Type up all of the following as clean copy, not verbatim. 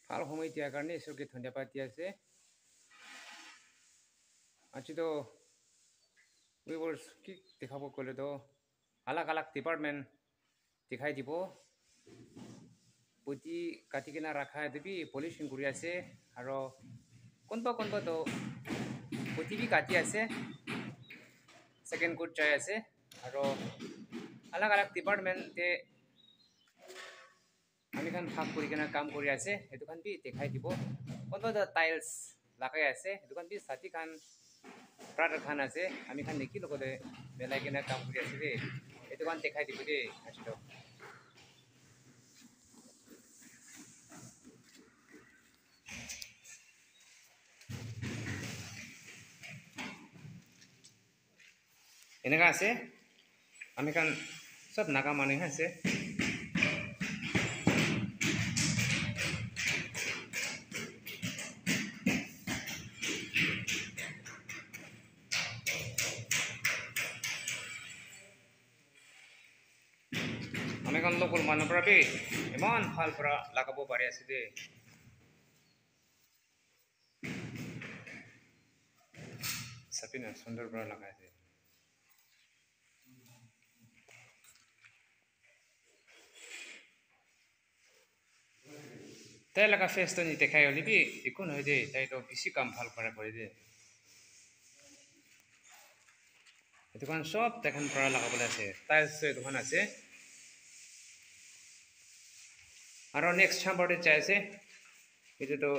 ভাল সময় দিয়াৰ কাৰণে ঈশ্বৰকে ধন্যবাদ দি আছে আজিতো উইভাৰ্ছ কি দেখাব গ'লেতো আলাগ আলাগ ডিপাৰ্টমেণ্ট দেখাই দিব পুঁজি কাটি কিনে ৰাখা দিবি পলিউশ্যন কৰি আছে আৰু কোনোবাতো পুঁজি বি কাটি আছে ছেকেণ্ড কোড যাই আছে আৰু আলাগ আলাগ ডিপাৰ্টমেণ্টে আমি খান ভাগ কৰি কিনে কাম কৰি আছে সেইটো খান বি দেখাই দিব কোনোবাতো টাইলছ লগাই আছে সেইটো খান বি ছাতি খান প্ৰাডাক্ট খান আছে আমি খান দেখি লগতে মিলাই কিনে কাম কৰি আছে দেই এইটো খান দেখাই দিব দেই আজিতো এনেকা আছে আমি খান সব নাগা মানুহ আছে আমি খান লোকেল মানুহ পৰা বি ইমান ভাল পৰা লগাব পাৰি আছে দেই চাপি না সুন্দৰ পৰা লগাইছে তাই লগা ফেচটো নেদেখাই হ'লে বি একো নহয় দেই তাইতো বেছি কাম ভাল কৰে দেই এইটো কাৰণ চব তেখন পৰা লগাবলৈ আছে টাইলছ এইটোখন আছে আৰু নেক্সট চাম্বাৰতে চাই আছে এইটোতো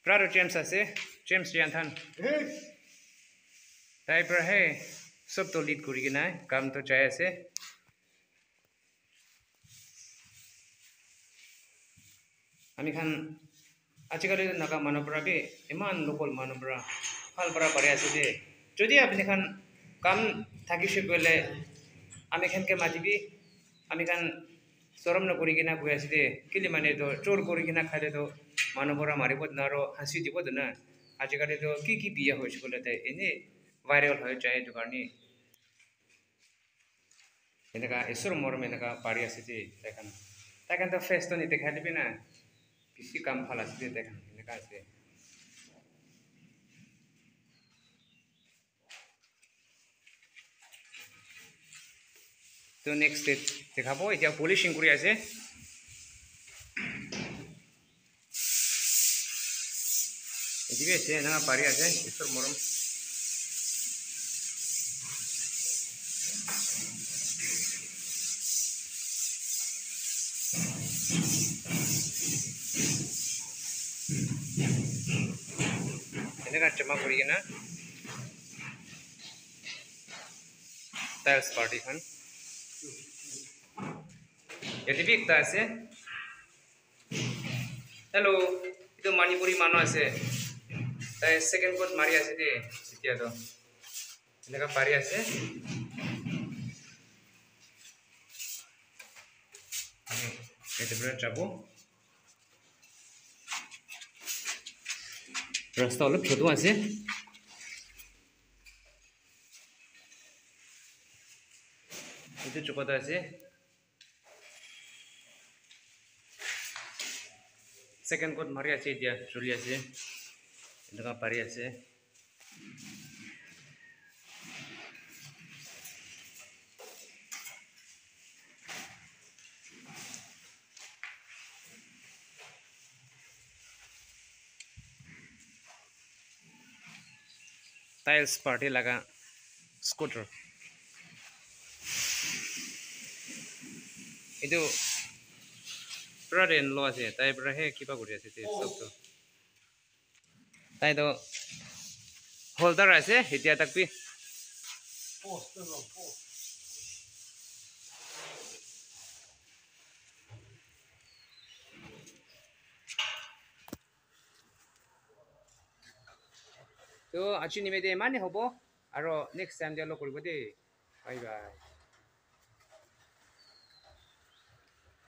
ব্ৰাদাৰ জেমছ আছে জেমছ ৰিয়ানথান তাইৰ পৰাহে চবটো লিড কৰি কিনে কামটো চাই আছে আমি খান আজিকালি নাগা মানুহ পৰা বি ইমান লোকেল মানুহ পৰা ভাল পৰা পাৰি আছে যে যদি আপুনি খান কাম থাকিছে গ'লে আমি খানকে মাতিবি আমি খান চৰম নকৰি কিনে গৈ আছে দে কেলে মানেতো চোৰ কৰি কিনে খালেতো মানুহ পৰা মাৰিব নোৱাৰো হাঁচি দিব না আজিকালিতো কি বিয়া হৈছে গ'লে এনেই ভাইৰেল হৈ যায় এইটো কাৰণে এনেকা ঈশ্বৰ মৰম এনেকা পাৰি আছে যে তাইখানতো ফেচটো নেদেখাই দিবি না বেছি কাম ভাল আছে যে তাইখান এনেকা আছে তো নেক্সট ডেট দেখাব এতিয়া পলিউশ্যন কৰি আছে এদিকে আছে এনেকা পাৰি আছে ঈশ্বৰ মৰম এনেকা জমা কৰি কিনে টাইলছ পাৰ্টিখন ইয়াতে বি একটা আছে হেল্ল' এইটো মণিপুৰী মানুহ আছে তাই ছেকেণ্ড কোড মাৰি আছে দেই এতিয়াতো এনেকা পাৰি আছে এইটো পৰা যাব ৰাস্তা অলপ ছোটো আছে এইটো চুকতে আছে ছেকেণ্ড কোড মাৰি আছে এতিয়া চলি আছে এনেকা পাৰি আছে টাইলছ পাৰ্টি লগা স্কুটাৰ এইটো পুৰা ৰেন ল আছে তাইৰ পৰাহে কিবা কৰি আছে চবটো তাইতো হোল্ডাৰ আছে এতিয়া তাক বি তো আজি নিমিত্তে ইমানেই হ'ব আৰু নেক্সট টাইম দিয়ালৈ কৰিব দেই বাই বাই